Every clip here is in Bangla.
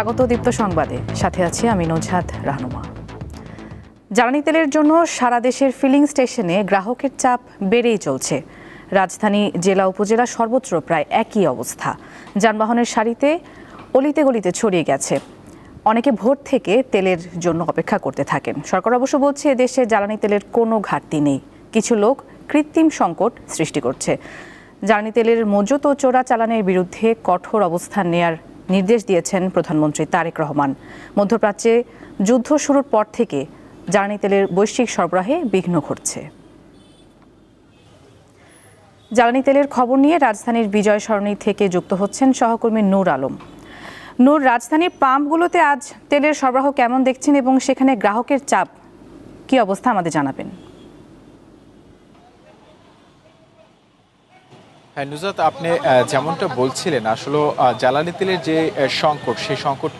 স্বাগত দীপ্ত সংবাদে, সাথে আছি আমি নজহাত রাহনুমা। জ্বালানি তেলের জন্য সারা দেশের ফিলিং স্টেশনে গ্রাহকের চাপ বেড়েই চলছে। রাজধানী, জেলা, উপজেলা সর্বত্র প্রায় একই অবস্থা। যানবাহনের সারিতে অলিতে গলিতে ছড়িয়ে গেছে। অনেকে ভোর থেকে তেলের জন্য অপেক্ষা করতে থাকেন। সরকার অবশ্য বলছে দেশে জ্বালানি তেলের কোনো ঘাটতি নেই। কিছু লোক কৃত্রিম সংকট সৃষ্টি করছে। জ্বালানি তেলের মজুত ও চোরা চালানের বিরুদ্ধে কঠোর অবস্থান নেয়ার নির্দেশ দিয়েছেন প্রধানমন্ত্রী তারেক রহমান। মধ্যপ্রাচ্যে যুদ্ধ শুরুর পর থেকে জ্বালানি তেলের বৈশ্বিক সরবরাহে বিঘ্ন ঘটছে। জ্বালানি তেলের খবর নিয়ে রাজধানীর বিজয় সরণি থেকে যুক্ত হচ্ছেন সহকর্মী নূর আলম। নূর, রাজধানীর পাম্পগুলোতে আজ তেলের সরবরাহ কেমন দেখছেন এবং সেখানে গ্রাহকের চাপ কি অবস্থা আমাদের জানাবেন। হ্যাঁ নুজাত, আপনি যেমনটা বলছিলেন, আসলে জ্বালানি তেলের যে সংকট, সেই সংকট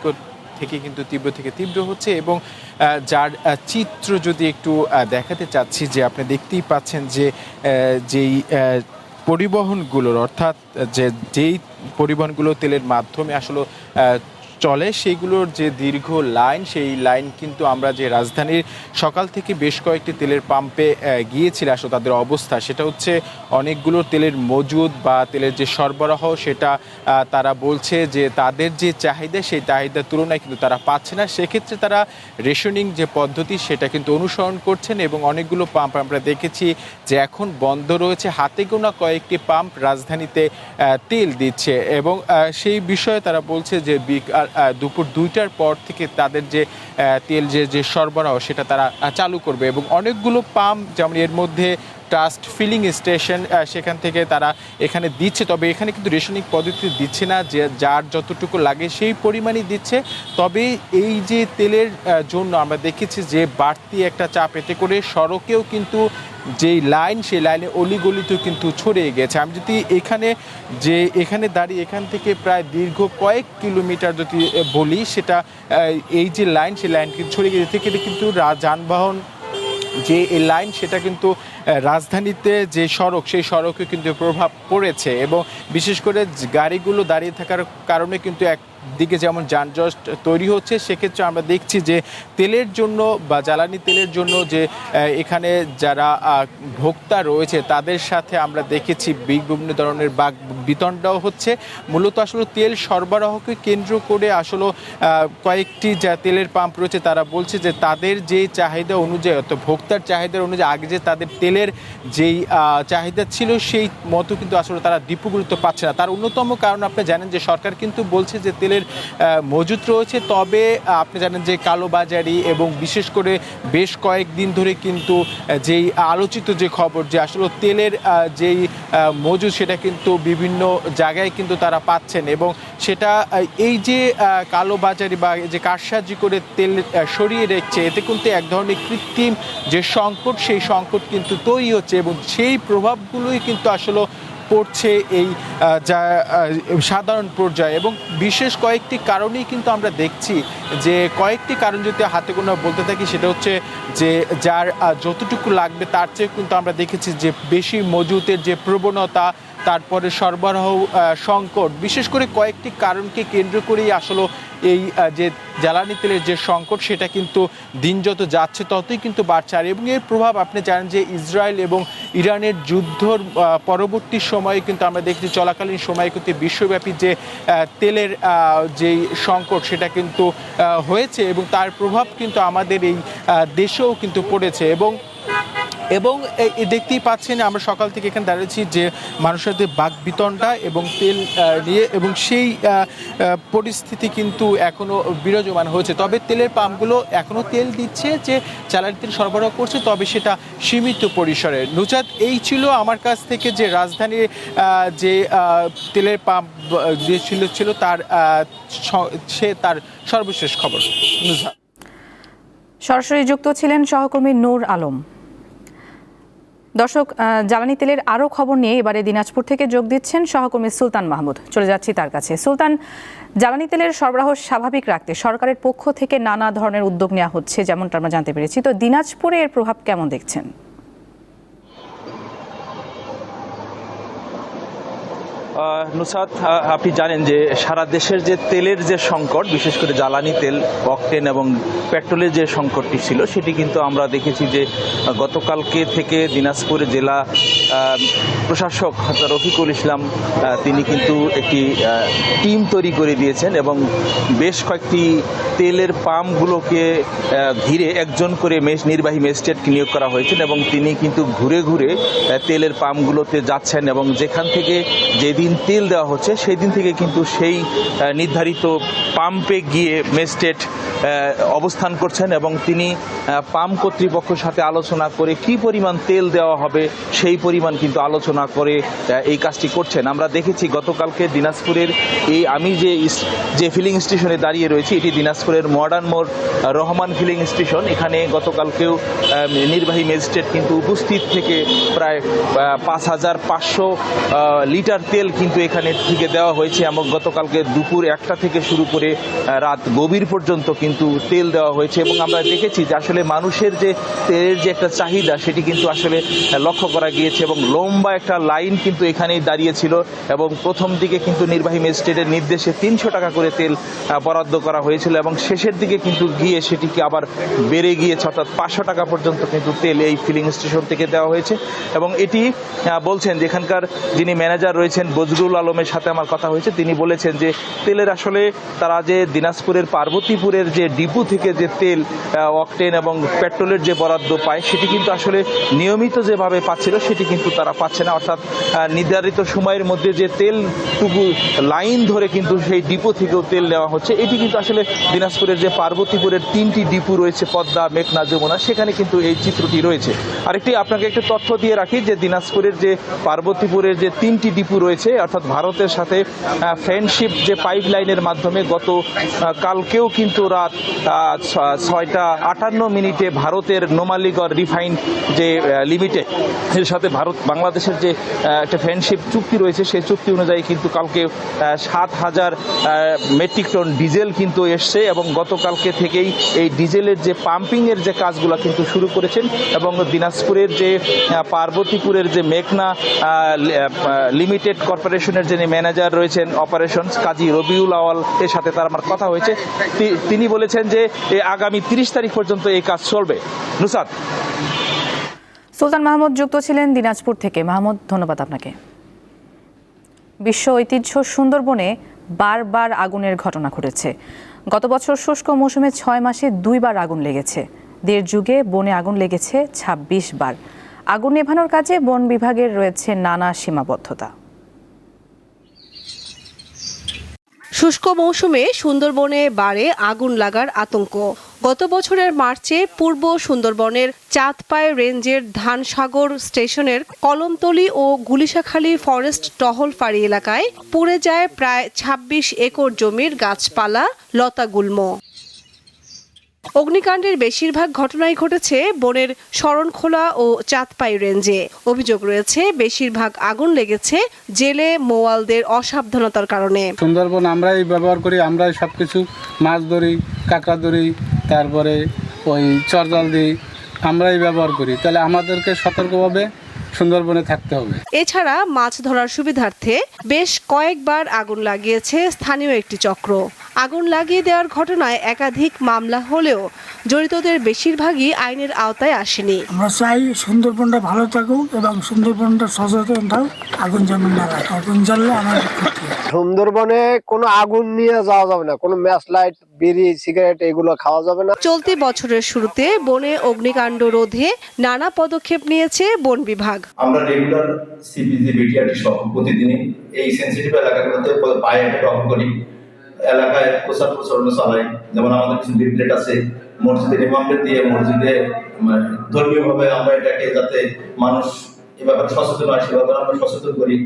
থেকে কিন্তু তীব্র থেকে তীব্র হচ্ছে এবং যার চিত্র যদি একটু দেখাতে চাচ্ছি, যে আপনি দেখতেই পাচ্ছেন যে যেই পরিবহনগুলোর, অর্থাৎ যেই পরিবহনগুলো তেলের মাধ্যমে আসলে চলে, সেইগুলোর যে দীর্ঘ লাইন, সেই লাইন কিন্তু আমরা যে রাজধানীর সকাল থেকে বেশ কয়েকটি তেলের পাম্পে গিয়েছিল, আসলে তাদের অবস্থা সেটা হচ্ছে অনেকগুলো তেলের মজুদ বা তেলের যে সরবরাহ, সেটা তারা বলছে যে তাদের যে চাহিদা, সেই চাহিদার তুলনায় কিন্তু তারা পাচ্ছে না। সেক্ষেত্রে তারা রেশনিং যে পদ্ধতি, সেটা কিন্তু অনুসরণ করছেন এবং অনেকগুলো পাম্প আমরা দেখেছি যে এখন বন্ধ রয়েছে। হাতে গোনা কয়েকটি পাম্প রাজধানীতে তেল দিচ্ছে এবং সেই বিষয়ে তারা বলছে যে দুপুর 2টার পর থেকে তাদের যে তেল যে সরবরাহ, সেটা তারা চালু করবে এবং অনেকগুলো পাম্প, যেমন এর মধ্যে ট্রাস্ট ফিলিং স্টেশন, সেখান থেকে তারা এখানে দিচ্ছে। তবে এখানে কিন্তু রেশনিং পদ্ধতি দিচ্ছে না, যে যার যতটুকু লাগে সেই পরিমাণই দিচ্ছে। তবে এই যে তেলের জন্য আমরা দেখেছি যে বাড়তি একটা চাপ, এতে করে সড়কেও কিন্তু যেই লাইন, সেই লাইনে অলিগলিতেও কিন্তু ছড়িয়ে গেছে। আমি যদি এখানে দাঁড়িয়ে এখান থেকে প্রায় দীর্ঘ কয়েক কিলোমিটার যদি বলি, সেটা এই যে লাইন, সেই লাইন কিন্তু ছড়িয়ে গেছে থেকে কিন্তু যানবাহন যে এই লাইন, সেটা কিন্তু রাজধানীতে যে সড়ক, সেই সড়কে কিন্তু প্রভাব পড়েছে এবং বিশেষ করে গাড়িগুলো দাঁড়িয়ে থাকার কারণে কিন্তু একদিকে যেমন যানজট তৈরি হচ্ছে, সেক্ষেত্রে আমরা দেখছি যে তেলের জন্য বা জ্বালানি তেলের জন্য যে এখানে যারা ভোক্তা রয়েছে, তাদের সাথে আমরা দেখেছি বিভিন্ন ধরনের বাক বিতণ্ডাও হচ্ছে। মূলত আসলে তেল সরবরাহকে কেন্দ্র করে আসলে কয়েকটি যা তেলের পাম্প রয়েছে, তারা বলছে যে তাদের যে চাহিদা অনুযায়ী, অর্থাৎ ভোক্তার চাহিদার অনুযায়ী, আগে যে তাদের তেলের যেই চাহিদা ছিল, সেই মতো কিন্তু আসলে তারা ডিপোগুলোতে পাচ্ছে না। তার অন্যতম কারণ আপনি জানেন যে সরকার কিন্তু বলছে যে তেলের মজুত রয়েছে, তবে আপনি জানেন যে কালোবাজারি এবং বিশেষ করে বেশ কয়েকদিন ধরে কিন্তু যেই আলোচিত যে খবর, যে আসলে তেলের যেই মজুদ, সেটা কিন্তু বিভিন্ন জায়গায় কিন্তু তারা পাচ্ছেন এবং সেটা এই যে কালোবাজারি বা যে কারসাজি করে তেল সরিয়ে রেখেছে, এতে কিন্তু এক ধরনের কৃত্রিম যে সংকট, সেই সংকট কিন্তু তৈরি হচ্ছে এবং সেই প্রভাবগুলোই কিন্তু আসলে পড়ছে এই যা সাধারণ পর্যায়ে। এবং বিশেষ কয়েকটি কারণেই কিন্তু আমরা দেখছি যে কয়েকটি কারণ যদি হাতে গোনা বলতে থাকি, সেটা হচ্ছে যে যার যতটুকু লাগবে তার চেয়ে কিন্তু আমরা দেখেছি যে বেশি মজুতের যে প্রবণতা, তারপরে সরবরাহ সংকট, বিশেষ করে কয়েকটি কারণকে কেন্দ্র করেই আসলে এই যে জ্বালানি তেলের যে সংকট, সেটা কিন্তু দিন যত যাচ্ছে ততই কিন্তু বাড়ছে। আর এবং এর প্রভাব আপনি জানেন যে ইসরায়েল এবং ইরানের যুদ্ধর পরবর্তী সময়ে কিন্তু আমরা দেখছি, চলাকালীন সময়ে কিন্তু বিশ্বব্যাপী যে তেলের যেই সংকট, সেটা কিন্তু হয়েছে এবং তার প্রভাব কিন্তু আমাদের এই দেশেও কিন্তু পড়েছে এবং দেখতেই পাচ্ছেন আমরা সকাল থেকে এখানে দাঁড়িয়েছি যে মানুষের যে বাক বিতণ্ডা এবং তেল নিয়ে, এবং সেই পরিস্থিতি কিন্তু এখনও বিরাজমান হয়েছে। তবে তেলের পাম্পগুলো এখনও তেল দিচ্ছে, যে জ্বালানি তেল সরবরাহ করছে, তবে সেটা সীমিত পরিসরে। নুজাত, এই ছিল আমার কাছ থেকে যে রাজধানীর যে তেলের পাম্প যে ছিল তার সর্বশেষ খবর। নুজাত, সরাসরি যুক্ত ছিলেন সহকর্মী নূর আলম। দর্শক, জ্বালানি তেলের আরও খবর নিয়ে এবারে দিনাজপুর থেকে যোগ দিচ্ছেন সহকর্মী সুলতান মাহমুদ। চলে যাচ্ছি তার কাছে। সুলতান, জ্বালানি তেলের সরবরাহ স্বাভাবিক রাখতে সরকারের পক্ষ থেকে নানা ধরনের উদ্যোগ নেওয়া হচ্ছে, যেমনটা আমরা জানতে পেরেছি। তো দিনাজপুরে এর প্রভাব কেমন দেখছেন? নুসরাত, আপনি জানেন যে সারা দেশের যে তেলের যে সংকট, বিশেষ করে জ্বালানি তেল, অকটেন এবং পেট্রোলের যে সংকটটি ছিল, সেটি কিন্তু আমরা দেখেছি যে গতকালকে থেকে দিনাজপুর জেলা প্রশাসক রফিকুল ইসলাম তিনি কিন্তু একটি টিম তৈরি করে দিয়েছেন এবং বেশ কয়েকটি তেলের পাম্পগুলোকে ঘিরে একজন করে নির্বাহী ম্যাজিস্ট্রেট নিয়োগ করা হয়েছেন এবং তিনি কিন্তু ঘুরে ঘুরে তেলের পাম্পগুলোতে যাচ্ছেন এবং যেখান থেকে যেদিন তেল দেওয়া হচ্ছে সেই দিন থেকে কিন্তু সেই নির্ধারিত পাম্পে গিয়ে ম্যাজিস্ট্রেট অবস্থান করছেন এবং তিনি পাম্প কর্তৃপক্ষের সাথে আলোচনা করে কি পরিমাণ তেল দেওয়া হবে সেই পরিমাণ কিন্তু আলোচনা করে এই কাজটি করছেন। আমরা দেখেছি গতকালকে দিনাজপুরের আমি যে ফিলিং স্টেশনে দাঁড়িয়ে রয়েছি, এটি দিনাজপুরের মডার্ন মোড় রহমান ফিলিং স্টেশন। এখানে গতকালকেও নির্বাহী ম্যাজিস্ট্রেট কিন্তু উপস্থিত থেকে প্রায় 5,500 লিটার তেল কিন্তু এখানে থেকে দেওয়া হয়েছে এবং গতকালকে দুপুর 1টা থেকে শুরু করে রাত গভীর পর্যন্ত কিন্তু তেল দেওয়া হয়েছে এবং আমরা দেখেছি যে আসলে মানুষের যে তেলের যে একটা চাহিদা সেটি কিন্তু আসলে লক্ষ্য করা গিয়েছে এবং লম্বা একটা লাইন কিন্তু এখানেই দাঁড়িয়েছিল এবং প্রথম দিকে কিন্তু নির্বাহী ম্যাজিস্ট্রেটের নির্দেশে 300 টাকা করে তেল বরাদ্দ করা হয়েছিল এবং শেষের দিকে কিন্তু গিয়ে সেটিকে আবার বেড়ে গিয়েছে, অর্থাৎ 500 টাকা পর্যন্ত কিন্তু তেল এই ফিলিং স্টেশন থেকে দেওয়া হয়েছে এবং এটি বলছেন যে এখানকার যিনি ম্যানেজার রয়েছেন বজরুল আলমের সাথে আমার কথা হয়েছে, তিনি বলেছেন যে তেলের আসলে তারা যে দিনাজপুরের পার্বতীপুরের যে ডিপো থেকে যে তেল অকটেন এবং পেট্রোলের যে বরাদ্দ পায় সেটি কিন্তু আসলে নিয়মিত যেভাবে পাচ্ছিল সেটি কিন্তু তারা পাচ্ছে না, অর্থাৎ নির্ধারিত সময়ের মধ্যে যে তেলটুকু লাইন ধরে কিন্তু সেই ডিপো থেকেও তেল নেওয়া হচ্ছে। এটি কিন্তু আসলে দিনাজপুরের যে পার্বতীপুরের 3টি ডিপো রয়েছে, পদ্মা, মেঘনা, যমুনা, সেখানে কিন্তু এই চিত্রটি রয়েছে। আরেকটি আপনাকে একটু তথ্য দিয়ে রাখি যে দিনাজপুরের যে পার্বতীপুরের যে 3টি ডিপো রয়েছে, অর্থাৎ ভারতের সাথে ফ্রেন্ডশিপ যে পাইপ লাইনের মাধ্যমে গত কালকেও কিন্তু রাত 6:58 ভারতের নোমালীগড় রিফাইন যে লিমিটেড এর সাথে বাংলাদেশের যে একটা ফ্রেন্ডশিপ চুক্তি রয়েছে সেই চুক্তি অনুযায়ী কিন্তু কালকে 7,000 মেট্রিক টন ডিজেল কিন্তু এসছে এবং গতকালকে থেকেই এই ডিজেলের যে পাম্পিংয়ের যে কাজগুলো কিন্তু শুরু করেছেন এবং দিনাজপুরের যে পার্বতীপুরের যে মেঘনা লিমিটেড কর্পোরেশনের যিনি ম্যানেজার রয়েছেন অপারেশনস কাজী রবিউল আওয়াল এর সাথে তার আমার কথা হয়েছে, তিনি বলেছেন যে আগামী 30 তারিখ পর্যন্ত এই কাজ চলবে। নুসরাত। সুলতান মাহমুদ যুক্ত ছিলেন দিনাজপুর থেকে। মাহমুদ, ধন্যবাদ আপনাকে। বিশ্ব ঐতিহ্য সুন্দরবনে বারবার আগুনের ঘটনা ঘটেছে। গত বছর শুষ্ক মৌসুমে 6 মাসে 2 বার আগুন লেগেছে। 1.5 যুগে বনে আগুন লেগেছে 26 বার। আগুন নেভানোর কাজে বন বিভাগের রয়েছে নানা সীমাবদ্ধতা। শুষ্ক মৌসুমে সুন্দরবনে বাড়ে আগুন লাগার আতঙ্ক। গত বছরের মার্চে পূর্ব সুন্দরবনের চাঁদপাই রেঞ্জের ধানসাগর স্টেশনের কলমতলী ও গুলিশাখালী ফরেস্ট টহল ফাঁড়ি এলাকায় পুড়ে যায় প্রায় 26 একর জমির গাছপালা, লতাগুল্ম। অগ্নিকাণ্ডের বেশিরভাগ ঘটনাই ঘটেছে বনের শরণখোলা ও চাঁদপাই রেঞ্জে। অভিযোগ রয়েছে বেশিরভাগ আগুন লেগেছে জেলে মোয়ালদের অসাবধানতার কারণে। সুন্দরবন আমরাই ব্যবহার করি, আমরাই সবকিছু মাছ ধরি, কাঁকড়া ধরি, তারপরে ওই চরজাল দিই, আমরাই ব্যবহার করি। তাহলে আমাদেরকে সতর্কভাবে সুন্দরবনে থাকতে হবে। এছাড়া মাছ ধরার সুবিধার্থে বেশ কয়েকবার আগুন লাগিয়েছে স্থানীয় একটি চক্র। আগুন লাগিয়ে দেওয়ার ঘটনায় একাধিক মামলা হলেও জড়িতদের বেশিরভাগই আইনের আওতায় আসেনি। আমরা চাই সুন্দরবনটা ভালো থাকুক এবং সুন্দরবনটা সচেতন থাকুক, আগুন যেমন না লাগে। আগুন জ্বললে আমাদের ক্ষতি। সুন্দরবনে কোনো আগুন নিয়ে যাওয়া যাবে না, কোনো ম্যাচ লাইট, বিড়ি, সিগারেট এগুলো খাওয়া যাবে না। চলতি বছরের শুরুতে বনে অগ্নিকাণ্ড রোধে নানা পদক্ষেপ নিয়েছে বন বিভাগ। আমরা রেগুলার সিপিজি, বিটিআরটি সহ প্রতিদিনই এই সেনসিটিভ এলাকাগুলোতে পায়ে টহল করি, এলাকায় প্রচার প্রচারণা চালাই। যেমন আমাদের কিছু লিফলেট আছে, মসজিদের ইমামদের দিয়ে মসজিদে ধর্মীয়ভাবে আমরা এটাকে যাতে মানুষ এ ব্যাপারে সচেতন হয় সেভাবে আমরা সচেতন করি,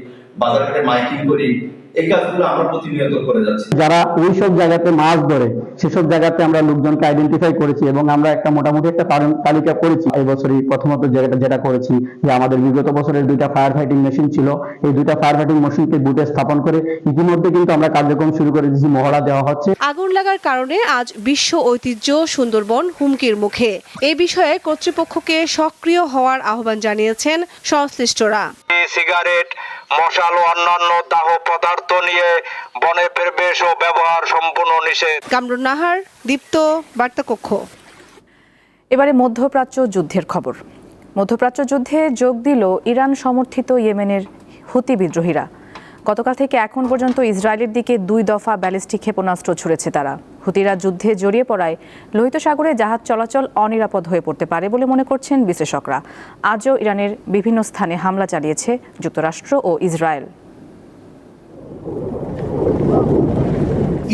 বাজারঘাটে মাইকিং করি। এই কাজগুলো আমরা প্রতিনিয়ত করে যাচ্ছি। যারা ওই সব জায়গাতে মাছ ধরে সেসব জায়গাতে আমরা লোকজনকে আইডেন্টিফাই করেছি এবং আমরা একটা মোটামুটি একটা তালিকা করেছি। এই বছরই প্রথমত যেটা করেছি যে আমাদের বিগত বছরের 2টা ফায়ার ফাইটিং মেশিন ছিল, এই 2টা ফায়ার ফাইটিং মেশিনকে বুথে স্থাপন করে ইতিমধ্যে কিন্তু আমরা কার্যক্রম শুরু করে দিয়েছি, মহড়া দেওয়া হচ্ছে। আগুন লাগার কারণে আজ বিশ্ব ঐতিহ্য সুন্দরবন হুমকির মুখে। এই বিষয়ে কর্তৃপক্ষকে সক্রিয় হওয়ার আহ্বান জানিয়েছেন সংশ্লিষ্টরা। সিগারেট, মশাল ও অন্যান্য দাহ পদার্থ নিয়ে বনে প্রবেশ ও ব্যবহার সম্পূর্ণ নিষেধ। কামরুন নাহার, দীপ্ত, বার্তা কক্ষ। এবারে মধ্যপ্রাচ্য যুদ্ধের খবর। মধ্যপ্রাচ্য যুদ্ধে যোগ দিল ইরান সমর্থিত ইয়েমেনের হুতি বিদ্রোহীরা। গতকাল থেকে এখন পর্যন্ত ইসরায়েলের দিকে 2 দফা ব্যালিস্টিক ক্ষেপণাস্ত্র ছুড়েছে তারা। হুতিরা যুদ্ধে জড়িয়ে পড়ায় লোহিত সাগরে জাহাজ চলাচল অনিরাপদ হয়ে পড়তে পারে বলে মনে করছেন বিশ্লেষকরা। আজও ইরানের বিভিন্ন স্থানে হামলা চালিয়েছে যুক্তরাষ্ট্র ও ইসরায়েল।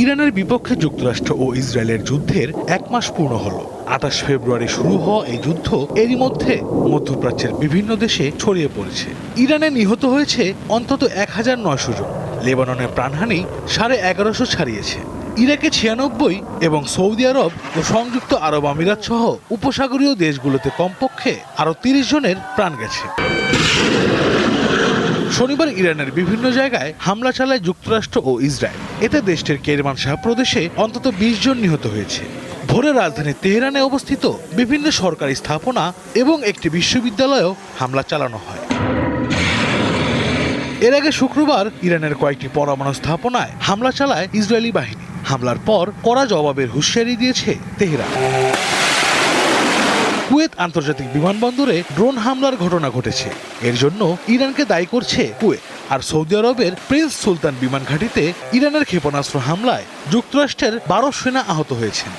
ইরানের বিপক্ষে যুক্তরাষ্ট্র ও ইসরায়েলের যুদ্ধের 1 মাস পূর্ণ হলো। 28 ফেব্রুয়ারি শুরু হওয়া এই যুদ্ধ এরই মধ্যে মধ্যপ্রাচ্যের বিভিন্ন দেশে ছড়িয়ে পড়েছে। ইরানে নিহত হয়েছে অন্তত 1900 জন, লেবাননের প্রাণহানি 1150 ছাড়িয়েছে। ইরাকে 96 এবং সৌদি আরব ও সংযুক্ত আরব আমিরাত সহ উপসাগরীয় দেশগুলোতে কমপক্ষে আরও 30 জনের প্রাণ গেছে। শনিবার ইরানের বিভিন্ন জায়গায় হামলা চালায় যুক্তরাষ্ট্র ও ইসরায়েল। এতে দেশটির কেরমানশাহ প্রদেশে অন্তত 20 জন নিহত হয়েছে। ভোরে রাজধানী তেহরানে অবস্থিত বিভিন্ন সরকারি স্থাপনা এবং একটি বিশ্ববিদ্যালয়েও হামলা চালানো হয়। এর আগে শুক্রবার ইরানের কয়েকটি পরমাণু স্থাপনায় হামলা চালায় ইসরায়েলি বাহিনী। হামলার পর কড়া জবাবের হুঁশিয়ারি দিয়েছে তেহরান। কুয়েত আন্তর্জাতিক বিমানবন্দরে ড্রোন হামলার ঘটনা ঘটেছে। এর জন্য ইরানকে দায়ী করছে কুয়েত। আর সৌদি আরবের প্রিন্স সুলতান বিমান ঘাঁটিতে ইরানের ক্ষেপণাস্ত্র হামলায় যুক্তরাষ্ট্রের 12 সেনা আহত হয়েছেন।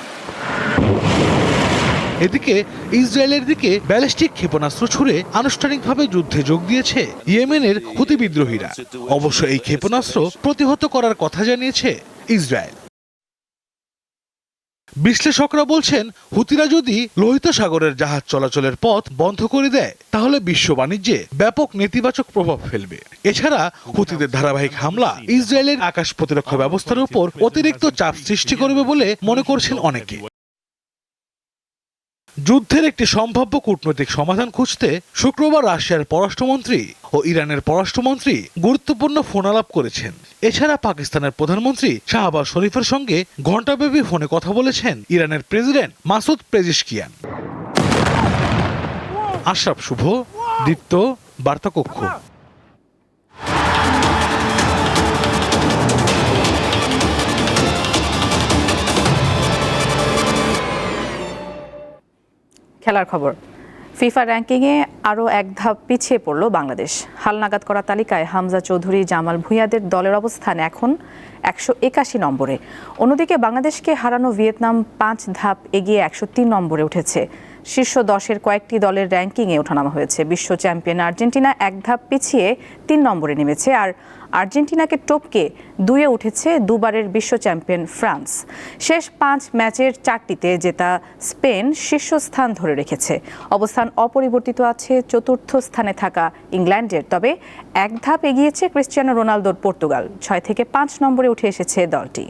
এদিকে ইসরায়েলের দিকে ব্যালিস্টিক ক্ষেপণাস্ত্র ছুড়ে আনুষ্ঠানিকভাবে যুদ্ধে যোগ দিয়েছে ইয়েমেনের হুতি বিদ্রোহীরা। অবশ্য এই ক্ষেপণাস্ত্র প্রতিহত করার কথা জানিয়েছে ইসরায়েল। বিশ্লেষকরা বলছেন, হুতিরা যদি লোহিত সাগরের জাহাজ চলাচলের পথ বন্ধ করে দেয় তাহলে বিশ্ব বাণিজ্যে ব্যাপক নেতিবাচক প্রভাব ফেলবে। এছাড়া হুতিদের ধারাবাহিক হামলা ইসরায়েলের আকাশ প্রতিরক্ষা ব্যবস্থার উপর অতিরিক্ত চাপ সৃষ্টি করবে বলে মনে করছেন অনেকে। যুদ্ধের একটি সম্ভাব্য কূটনৈতিক সমাধান খুঁজতে শুক্রবার রাশিয়ার পররাষ্ট্রমন্ত্রী ও ইরানের পররাষ্ট্রমন্ত্রী গুরুত্বপূর্ণ ফোনালাপ করেছেন। এছাড়া পাকিস্তানের প্রধানমন্ত্রী শাহবাজ শরীফের সঙ্গে ঘণ্টাব্যাপী ফোনে কথা বলেছেন ইরানের প্রেসিডেন্ট মাসুদ পেজিশকিয়ান। আশরাফ শুভ, দীপ্ত, বার্তা কক্ষ। খেলার খবর। ফিফা র্যাঙ্কিংয়ে আরও এক ধাপ পিছিয়ে পড়ল বাংলাদেশ। হালনাগাদ করা তালিকায় হামজা চৌধুরী, জামাল ভুঁইয়াদের দলের অবস্থান এখন 181 নম্বরে। অন্যদিকে বাংলাদেশকে হারানো ভিয়েতনাম 5 ধাপ এগিয়ে 103 নম্বরে উঠেছে। শীর্ষ 10-এর কয়েকটি দলের র্যাঙ্কিংয়ে ওঠানামা হয়েছে। বিশ্ব চ্যাম্পিয়ন আর্জেন্টিনা 1 ধাপ পিছিয়ে 3 নম্বরে নেমেছে। আর আর্জেন্টিনাকে টপকে 2-এ উঠেছে দুবারের বিশ্ব চ্যাম্পিয়ন ফ্রান্স। শেষ 5 ম্যাচের 4টিতে জেতা স্পেন শীর্ষস্থান ধরে রেখেছে। অবস্থান অপরিবর্তিত আছে 4র্থ স্থানে থাকা ইংল্যান্ডের। তবে 1 ধাপ এগিয়েছে ক্রিশ্চিয়ানো রোনালদোর পর্তুগাল। 6 থেকে 5 নম্বরে উঠে এসেছে দলটি।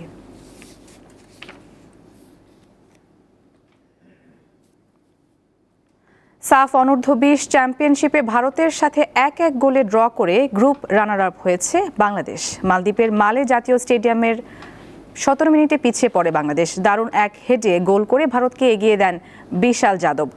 সাফ অনূর্ধ্ব 20 চ্যাম্পিয়নশিপে ভারতের সাথে 1-1 গোলে ড্র করে গ্রুপ রানার আপ হয়েছে বাংলাদেশ। মালদ্বীপের মালে জাতীয় স্টেডিয়ামের 17 মিনিটে পিছিয়ে পড়ে বাংলাদেশ। দারুণ এক হেডে গোল করে ভারতকে এগিয়ে দেন বিশাল যাদব।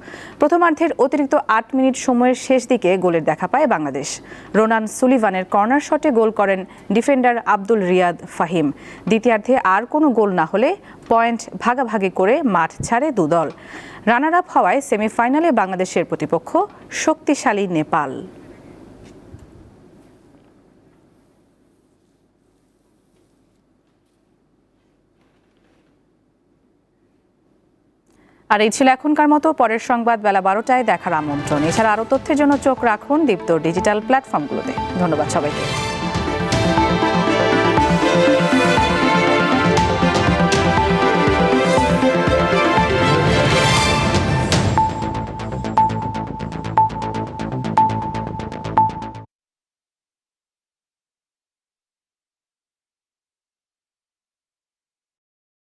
প্রথমার্ধের অতিরিক্ত 8 মিনিট সময়ের শেষ দিকে গোলের দেখা পায় বাংলাদেশ। রোনান সুলিভানের কর্নার শটে গোল করেন ডিফেন্ডার আব্দুল রিয়াদ ফাহিম। দ্বিতীয়ার্ধে আর কোনো গোল না হলে পয়েন্ট ভাগাভাগি করে মাঠ ছাড়ে দুদল। রানার আপ হওয়ায় সেমিফাইনালে বাংলাদেশের প্রতিপক্ষ শক্তিশালী নেপাল। আর এই ছিল এখনকার মতো। পরের সংবাদ বেলা 12টায় দেখার আমন্ত্রণ। এছাড়া আরও তথ্যের জন্য চোখ রাখুন দীপ্ত ডিজিটাল প্ল্যাটফর্মগুলোতে। ধন্যবাদ সবাইকে।